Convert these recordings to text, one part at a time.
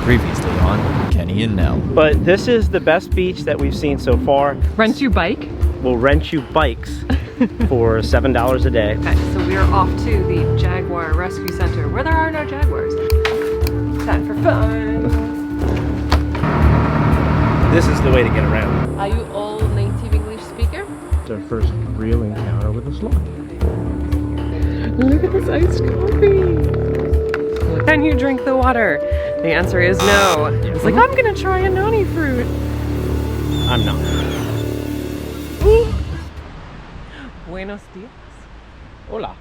Previously on Kenny and Nell. But this is the best beach that we've seen so far. Rent you bike? We'll rent you bikes for $7 a day. Okay, so we are off to the Jaguar Rescue Center where there are no jaguars. Time for fun. This is the way to get around. Are you all native English speaker? It's our first real encounter with a sloth. Look at this iced coffee. Can you drink the water? The answer is no. It's like, I'm gonna try a noni fruit. I'm not. Buenos dias. Hola.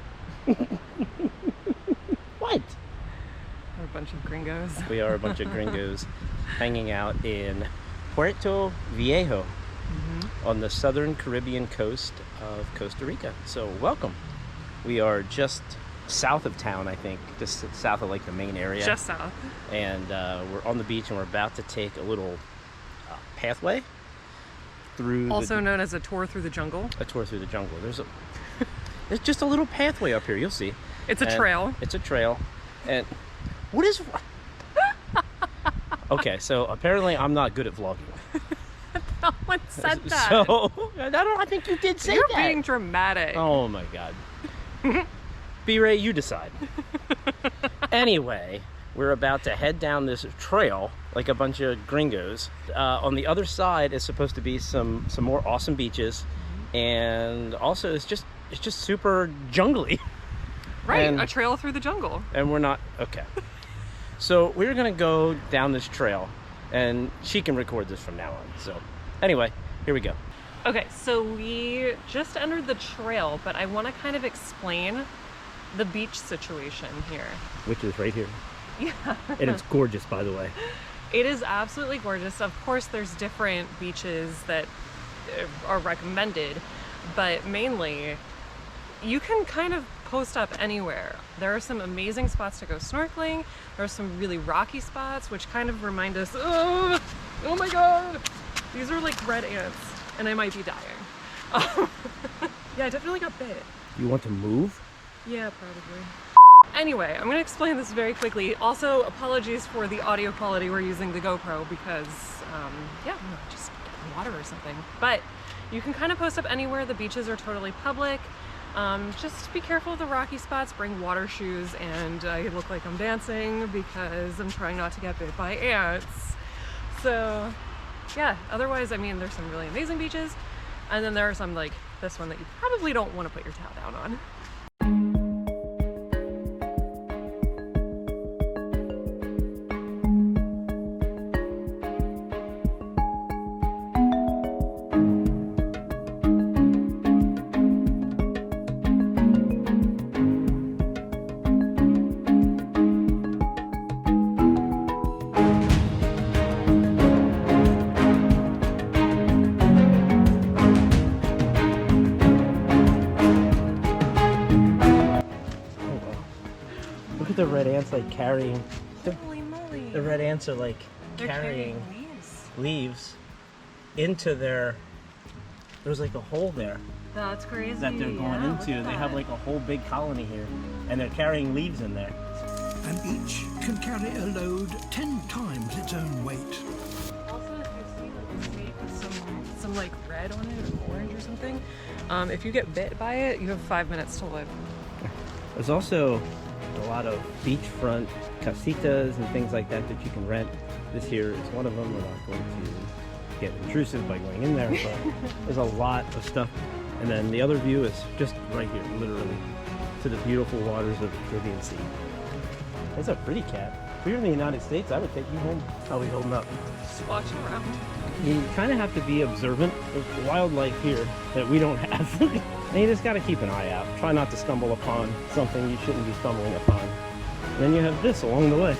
What? We're a bunch of gringos. We are a bunch of gringos hanging out in Puerto Viejo on the southern Caribbean coast of Costa Rica. So welcome. We are just south of town, I think, just south of like the main area. Just south. And we're on the beach and we're about to take a little pathway through Also known as a tour through the jungle. A tour through the jungle. There's just a little pathway up here, you'll see. It's a trail. It's a trail. And what is... Okay, so apparently I'm not good at vlogging. No one said that. So, I think you did say You're that. being dramatic. Oh my God. B-Ray, you decide. Anyway, we're about to head down this trail like a bunch of gringos. On the other side is supposed to be some more awesome beaches, and also it's just super jungly. Right, and, a trail through the jungle. And we're not okay. So we're gonna go down this trail, and she can record this from now on. So anyway, here we go. Okay, so we just entered the trail, but I want to kind of explain the beach situation here. Which is right here. Yeah. And it's gorgeous, by the way. It is absolutely gorgeous. Of course, there's different beaches that are recommended, but mainly you can kind of post up anywhere. There are some amazing spots to go snorkeling. There are some really rocky spots, which kind of remind us, oh my God, these are like red ants, and I might be dying. Yeah, I definitely got bit. You want to move? Yeah, probably. Anyway, I'm gonna explain this very quickly. Also, apologies for the audio quality. We're using the GoPro because, yeah, just getting water or something. But you can kind of post up anywhere. The beaches are totally public. Just be careful of the rocky spots, bring water shoes, and I look like I'm dancing because I'm trying not to get bit by ants. So, yeah, otherwise, I mean, there's some really amazing beaches, and then there are some like this one that you probably don't want to put your towel down on. The red ants like carrying. Holy moly. The red ants are like They're carrying leaves. leaves into their. There's like a hole there That's crazy. that they're going into. They have like a whole big colony here, and they're carrying leaves in there. And each can carry a load 10 times its own weight. Also, if you see like a snake with some like red on it or orange or something, if you get bit by it, you have 5 minutes to live. There's also a lot of beachfront casitas and things like that that you can rent. This here is one of them. We're not going to get intrusive by going in there, but there's a lot of stuff. And then the other view is just right here, literally, to the beautiful waters of the Caribbean Sea. It's a pretty cat. If we were in the United States, I would take you home. How are we holding up? Just watching around. You kind of have to be observant of wildlife here that we don't have. And you just got to keep an eye out. Try not to stumble upon something you shouldn't be stumbling upon. And then you have this along the way.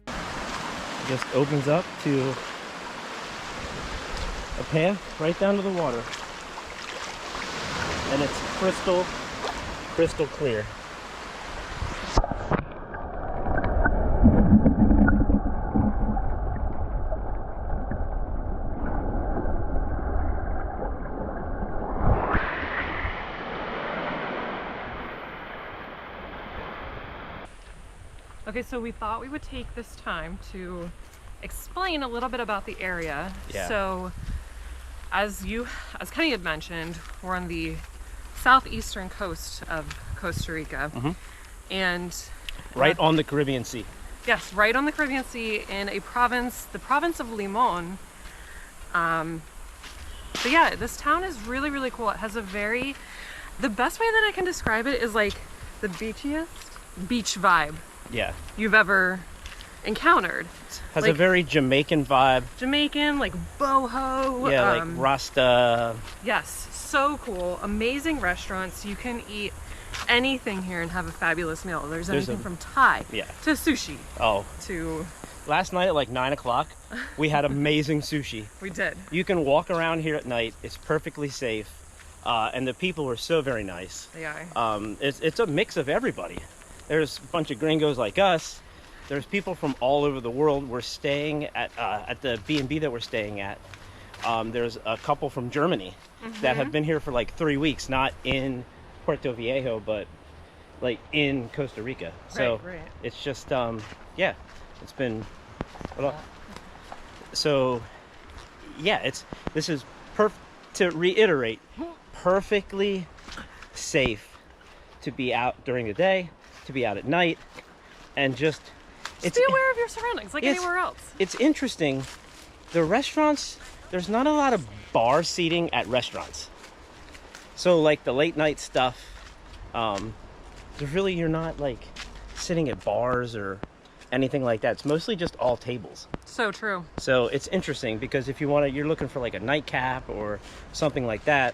It just opens up to a path right down to the water. And it's crystal clear. Okay, so we thought we would take this time to explain a little bit about the area. Yeah. So as Kenny had mentioned, we're on the southeastern coast of Costa Rica. And Right on the Caribbean Sea. yes, right on the Caribbean Sea in a province, the province of Limon. But yeah, this town is really, really cool. It has a the best way that I can describe it is like the beachiest beach vibe Yeah. you've ever encountered. Has like, a very Jamaican vibe. Jamaican, like boho. Yeah, like Rasta. Yes, so cool. Amazing restaurants. You can eat anything here and have a fabulous meal. There's anything from Thai to sushi Oh, to... last night at like 9 o'clock, we had amazing sushi. We did. You can walk around here at night. It's perfectly safe. And the people are so very nice. They are. It's a mix of everybody. There's a bunch of gringos like us. There's people from all over the world. We're staying at the B&B that we're staying at. There's a couple from Germany that have been here for like 3 weeks, not in Puerto Viejo, but like in Costa Rica. So right. it's just, yeah, it's been, so yeah, this is to reiterate, perfectly safe to be out during the day, to be out at night, and just be aware of your surroundings like anywhere else. It's interesting. The restaurants, there's not a lot of bar seating at restaurants. So like the late night stuff, you're not like sitting at bars or anything like that. It's mostly just all tables. So true. So it's interesting because if you're looking for like a nightcap or something like that,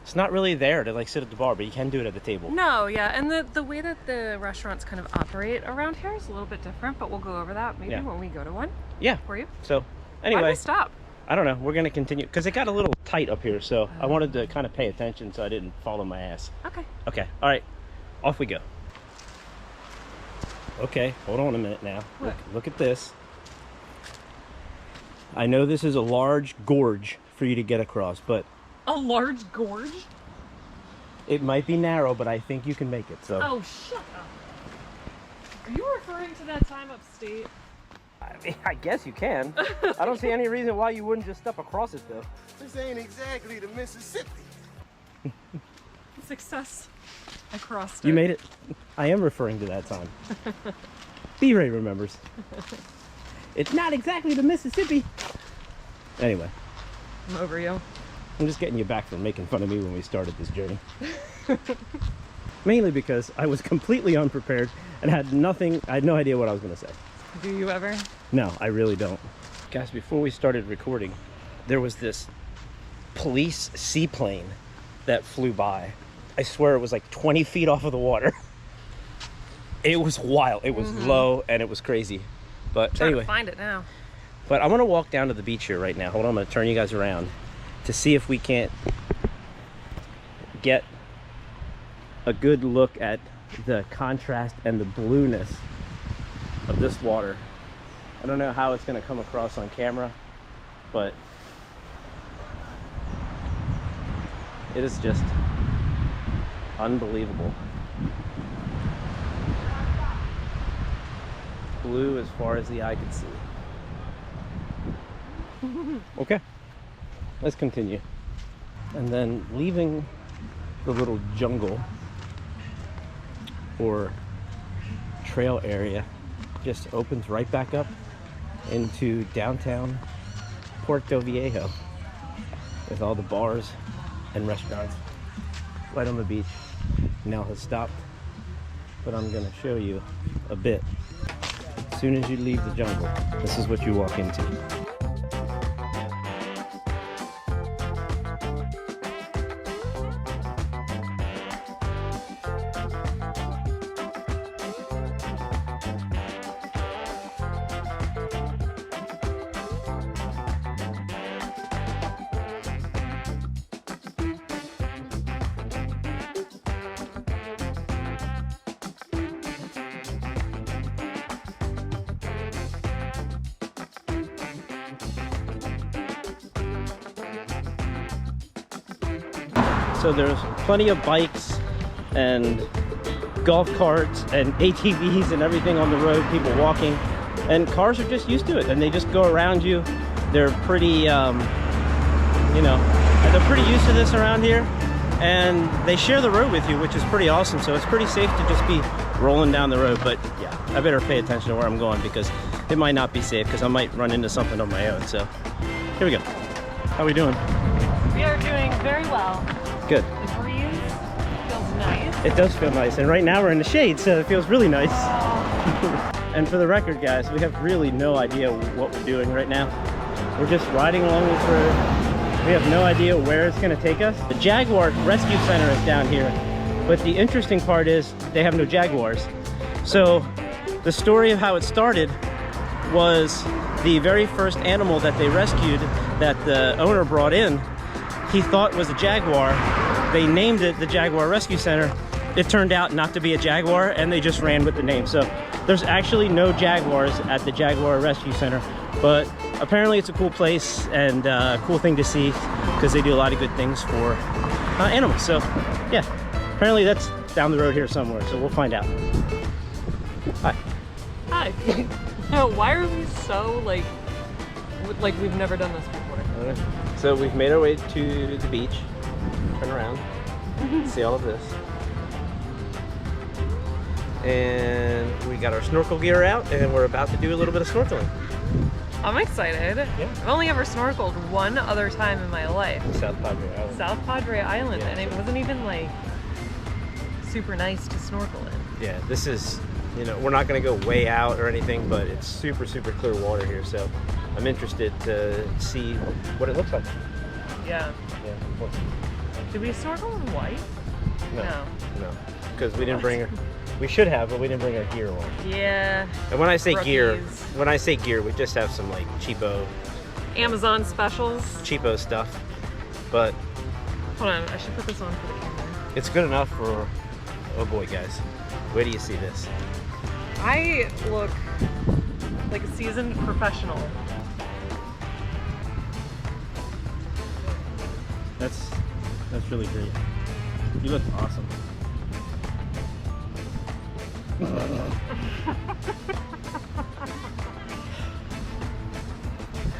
it's not really there to like sit at the bar, but you can do it at the table. No, yeah, and the way that the restaurants kind of operate around here is a little bit different, but we'll go over that maybe when we go to one. Yeah. For you. So anyway. Why did we stop? I don't know. We're going to continue because it got a little tight up here. So I wanted to kind of pay attention so I didn't fall on my ass. Okay. Okay. All right. Off we go. Okay. Hold on a minute now. What? Look at this. I know this is a large gorge for you to get across, but A large gorge? it might be narrow, but I think you can make it. So Oh, shut up. Are you referring to that time upstate? I mean, I guess you can. I don't see any reason why you wouldn't just step across it, though. This ain't exactly the Mississippi. Success. I crossed it. You made it. I am referring to that time. B-Ray remembers. It's not exactly the Mississippi. Anyway, I'm over you. I'm just getting you back for making fun of me when we started this journey. Mainly because I was completely unprepared and had no idea what I was going to say. Do you ever? No, I really don't. Guys, before we started recording, there was this police seaplane that flew by. I swear it was like 20 feet off of the water. It was wild. It was low and it was crazy. But anyway. To find it now. But I want to walk down to the beach here right now. Hold on, I'm going to turn you guys around to see if we can't get a good look at the contrast and the blueness of this water. I don't know how it's going to come across on camera, but it is just unbelievable. Blue as far as the eye can see. Okay, let's continue. And then leaving the little jungle or trail area just opens right back up into downtown Puerto Viejo with all the bars and restaurants right on the beach. Nell has stopped, but I'm going to show you a bit. As soon as you leave the jungle, this is what you walk into. So there's plenty of bikes and golf carts and ATVs and everything on the road, people walking, and cars are just used to it and they just go around you. They're pretty, you know, they're pretty used to this around here, and they share the road with you, which is pretty awesome. So it's pretty safe to just be rolling down the road. But yeah, I better pay attention to where I'm going because it might not be safe because I might run into something on my own. So here we go. How are we doing? We are doing very well. Good. The breeze feels nice. It does feel nice, and right now we're in the shade, so it feels really nice. And for the record, guys, we have really no idea what we're doing right now. We're just riding along this road. We have no idea where it's going to take us. The Jaguar Rescue Center is down here, but the interesting part is they have no Jaguars. So the story of how it started was the very first animal that they rescued that the owner brought in, he thought was a jaguar. They named it the Jaguar Rescue Center. It turned out not to be a jaguar, and they just ran with the name. So there's actually no jaguars at the Jaguar Rescue Center, but apparently it's a cool place and a cool thing to see because they do a lot of good things for animals. So yeah, apparently that's down the road here somewhere, so we'll find out. Hi. Hi. Why are we so like we've never done this before? So we've made our way to the beach. Turn around, see all of this. And we got our snorkel gear out and we're about to do a little bit of snorkeling. I'm excited. Yeah. I've only ever snorkeled one other time in my life. South Padre Island. South Padre Island, Yeah, and it wasn't even like super nice to snorkel in. Yeah, this is, you know, we're not gonna go way out or anything, but it's super, super clear water here. So I'm interested to see what it looks like. Yeah. Yeah. Did we snorkel in white? No. No, because we didn't bring her. We should have, but we didn't bring our gear on. Yeah. And when I say Rookies. gear, we just have some like cheapo Amazon specials. Stuff. But Hold on, I should put this on for the camera. it's good enough for, oh boy, guys. Where do you see this? I look like a seasoned professional. That's really great. You look awesome.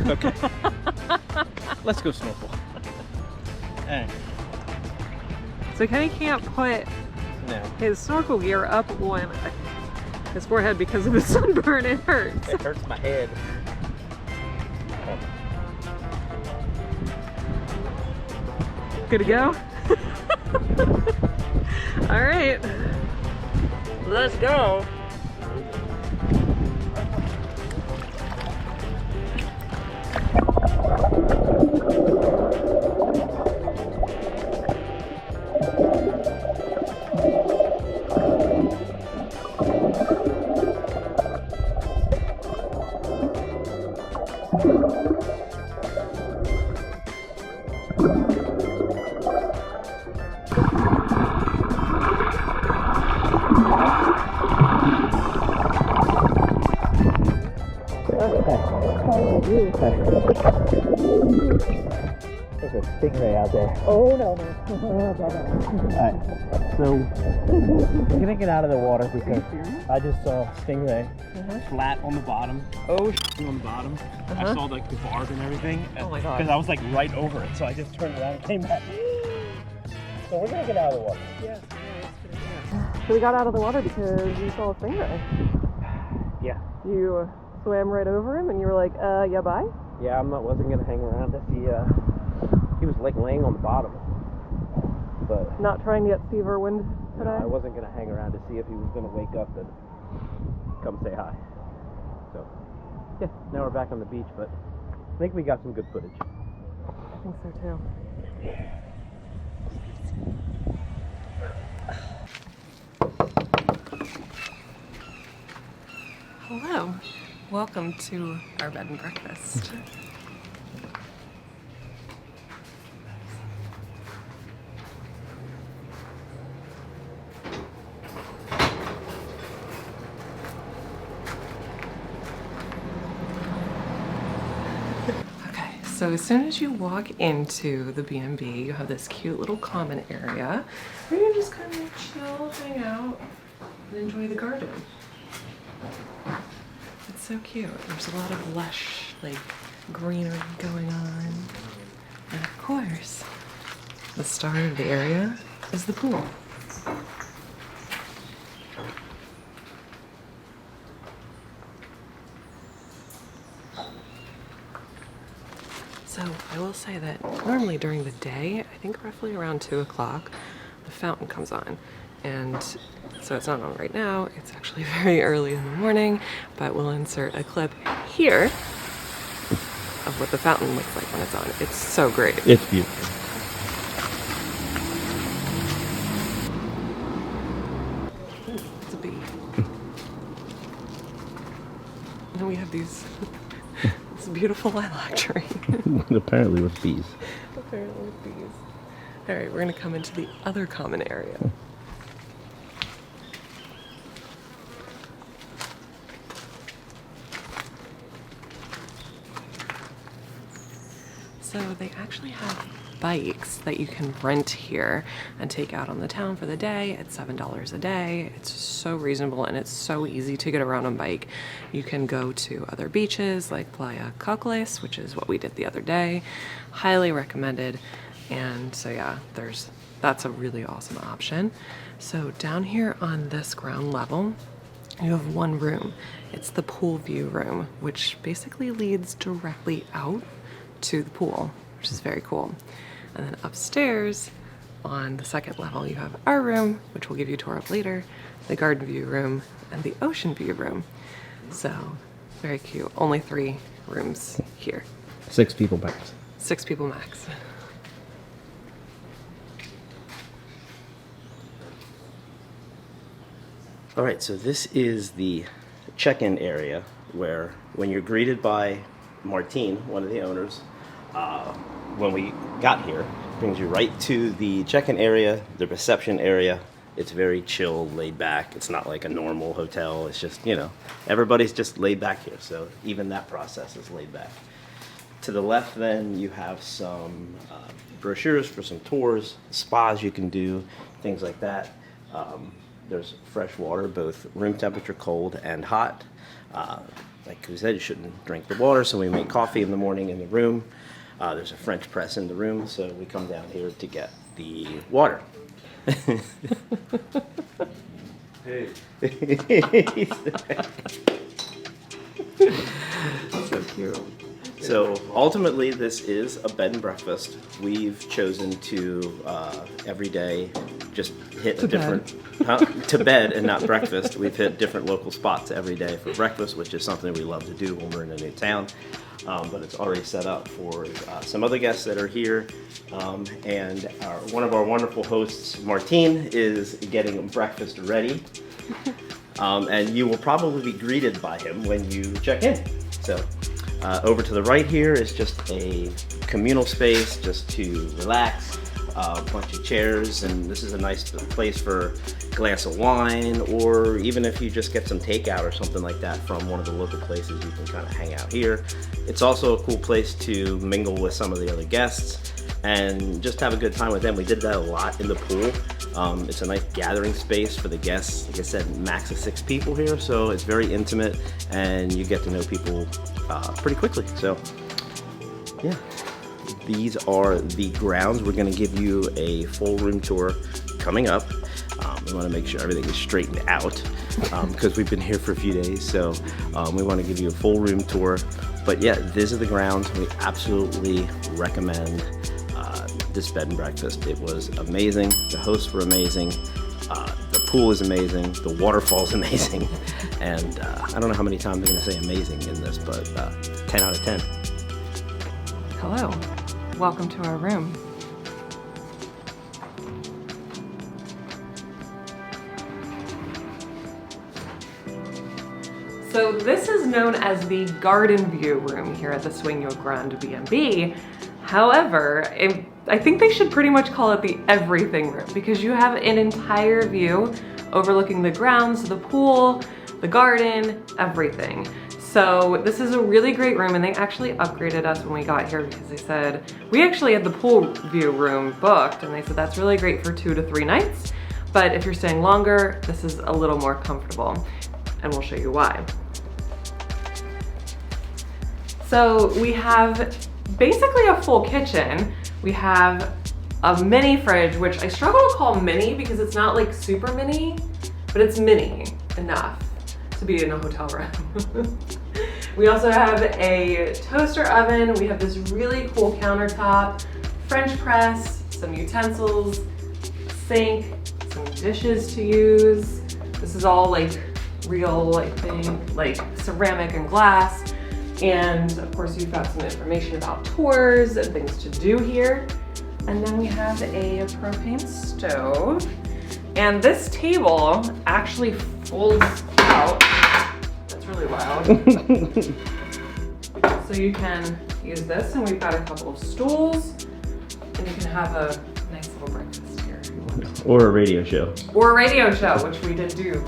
Okay. Let's go snorkel. Hey. So Kenny can't put No. his snorkel gear up on his forehead because of his sunburn. It hurts. It hurts my head. Good to go? All right. Let's go. There's a stingray out there. Oh no. Alright, so we're gonna get out of the water because I just saw stingray flat on the bottom. Oh, on the bottom. I saw like the barb and everything. Oh my god. Because I was like right over it, so I just turned around and came back. So we're gonna get out of the water. Yeah. So we got out of the water because you saw a stingray. Yeah. You swam right over him and you were like, yeah, bye? Yeah, wasn't gonna hang around to see. He was like laying on the bottom, but Not trying to get Steve Irwin today? I wasn't gonna hang around to see if he was gonna wake up and come say hi. So yeah, now we're back on the beach, but I think we got some good footage. I think so too. Hello. Welcome to our bed and breakfast. Okay, so as soon as you walk into the B&B, you have this cute little common area where you just kind of chill, hang out. and enjoy the garden. It's so cute. There's a lot of lush, like, greenery going on. And of course, the star of the area is the pool. So I will say that normally during the day, I think roughly around 2 o'clock, the fountain comes on. And so it's not on right now, it's actually very early in the morning, but we'll insert a clip here of what the fountain looks like when it's on. It's so great. It's beautiful. Ooh, it's a bee. And then we have these this beautiful lilac tree. Apparently with bees. Apparently with bees. All right, we're gonna come into the other common area. So they actually have bikes that you can rent here and take out on the town for the day. It's $7 a day. It's so reasonable and it's so easy to get around on bike. You can go to other beaches like Playa Cocles, which is what we did the other day. Highly recommended. And so yeah, that's a really awesome option. So down here on this ground level, you have one room. It's the pool view room, which basically leads directly out to the pool, which is very cool. And then upstairs on the second level, you have our room, which we'll give you a tour of later, the garden view room, and the ocean view room. So very cute. Only 3 rooms here. 6 people max. 6 people max. All right, so this is the check-in area where when you're greeted by Martine, one of the owners, when we got here, brings you right to the check-in area, the reception area. It's very chill, laid back. It's not like a normal hotel. It's just, you know, everybody's just laid back here. So even that process is laid back. To the left then you have some brochures for some tours, spas you can do, things like that. There's fresh water, both room temperature, cold and hot. Like we said, you shouldn't drink the water, so we make coffee in the morning in the room. There's a French press in the room, so we come down here to get the water. Hey. So cute. So ultimately, this is a bed and breakfast. We've chosen to every day just hit a different to bed and not breakfast. We've hit different local spots every day for breakfast, which is something we love to do when we're in a new town. But it's already set up for some other guests that are here. And one of our wonderful hosts, Martine, is getting breakfast ready. And you will probably be greeted by him when you check in. So over to the right here is just a communal space just to relax. A bunch of chairs, and this is a nice place for a glass of wine, or even if you just get some takeout or something like that from one of the local places, you can kind of hang out here. It's also a cool place to mingle with some of the other guests and just have a good time with them. We did that a lot in the pool. It's a nice gathering space for the guests. Like I said, max of 6 people here, so it's very intimate and you get to know people pretty quickly. So yeah. These are the grounds. We're going to give you a full room tour coming up. We want to make sure everything is straightened out because we've been here for a few days. So we want to give you a full room tour. But yeah, these are the grounds. We absolutely recommend this bed and breakfast. It was amazing. The hosts were amazing. The pool is amazing. The waterfall is amazing. And I don't know how many times I'm going to say amazing in this, but 10 out of 10. Hello. Welcome to our room. So this is known as the garden view room here at the SUENO GRANDE B&B. However, I think they should pretty much call it the everything room because you have an entire view overlooking the grounds, the pool, the garden, everything. So this is a really great room, and they actually upgraded us when we got here because they said, we actually had the pool view room booked, and they said that's really great for 2 to 3 nights, But if you're staying longer, this is a little more comfortable, and we'll show you why. So we have basically a full kitchen. We have a mini fridge, which I struggle to call mini because it's not like super mini, but it's mini enough to be in a hotel room. We also have a toaster oven. We have this really cool countertop, French press, some utensils, sink, some dishes to use. This is all like real, I think, like ceramic and glass. And of course you've got some information about tours and things to do here. And then we have a propane stove. And this table actually folds out. That's really loud. So you can use this, and we've got a couple of stools, and you can have a nice little breakfast here. Or a radio show. Or a radio show, which we did do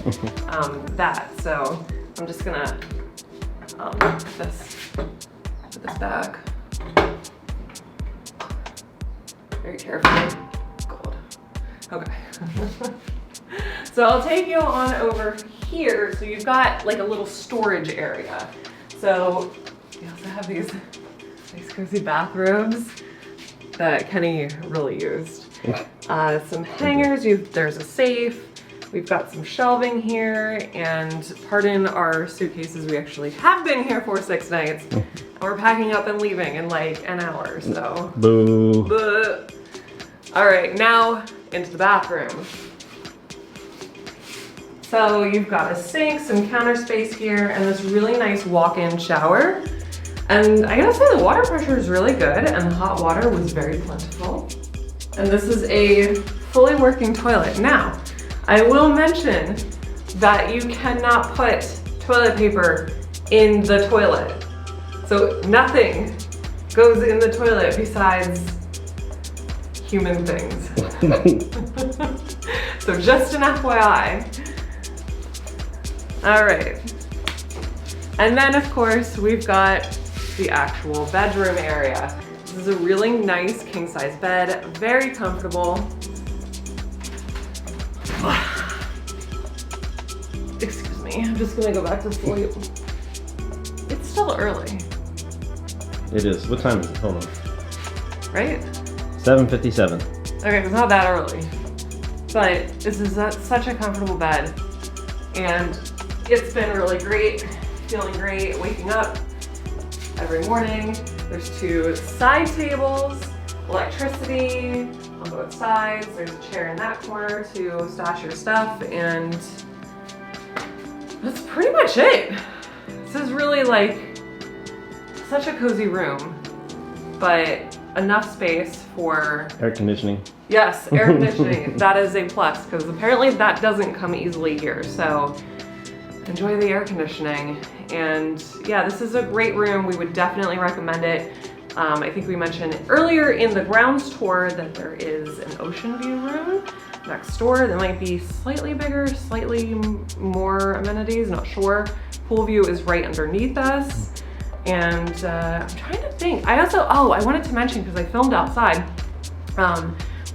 that. So I'm just gonna put this back. Very carefully. Gold. Okay. So I'll take you on over here. So you've got like a little storage area. So you also have these nice cozy bathrobes that Kenny really used. Some hangers, there's a safe. We've got some shelving here, and pardon our suitcases, we actually have been here for 6 nights. And we're packing up and leaving in like an hour, so. Boo. Boo. All right, now into the bathroom. So you've got a sink, some counter space here, and this really nice walk-in shower. And I gotta say the water pressure is really good, and the hot water was very plentiful. And this is a fully working toilet. Now, I will mention that you cannot put toilet paper in the toilet. So nothing goes in the toilet besides human things. So just an FYI. All right. And then of course, we've got the actual bedroom area. This is a really nice king size bed, very comfortable. Excuse me, I'm just gonna go back to sleep. It's still early. It is. What time is it? Hold on. Right? 7:57. Okay, it's not that early. But this is such a comfortable bed. And it's been really great, feeling great, waking up every morning. There's 2 side tables, electricity on both sides. There's a chair in that corner to stash your stuff, and that's pretty much it. This is really like such a cozy room, but enough space for Air conditioning. Yes, air conditioning. That is a plus, because apparently that doesn't come easily here. So enjoy the air conditioning. And yeah, this is a great room. We would definitely recommend it. I think we mentioned earlier in the grounds tour that there is an ocean view room next door that might be slightly bigger, slightly more amenities, not sure. Pool view is right underneath us. And I'm trying to think. I wanted to mention, because I filmed outside,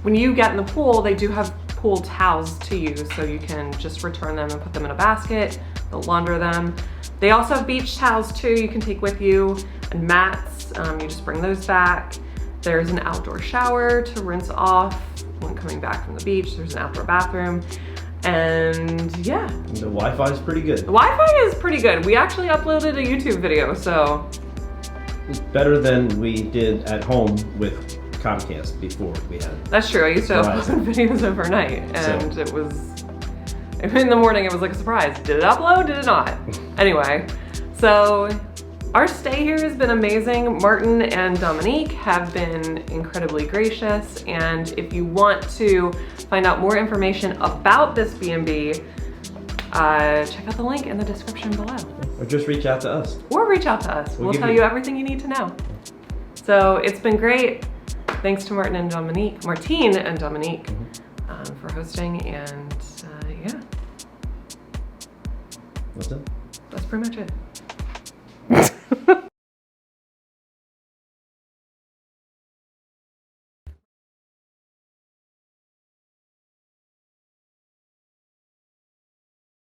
when you get in the pool, they do have pool towels to use, so you can just return them and put them in a basket. They'll launder them. They also have beach towels too you can take with you, and mats. You just bring those back. There's an outdoor shower to rinse off when coming back from the beach. There's an outdoor bathroom. And yeah. The Wi-Fi is pretty good. The Wi-Fi is pretty good. We actually uploaded a YouTube video, so. It's better than we did at home with Comcast before we had. That's true. I used to upload videos overnight, and it was, in the morning it was like a surprise. Did it upload? Did it not? Anyway, so our stay here has been amazing. Martin and Dominique have been incredibly gracious, and if you want to find out more information about this B&B, check out the link in the description below. Or just reach out to us. Or reach out to us. We'll tell you everything you need to know. So it's been great. Thanks to Martine and Dominique for hosting, and yeah. That's it. That's pretty much it.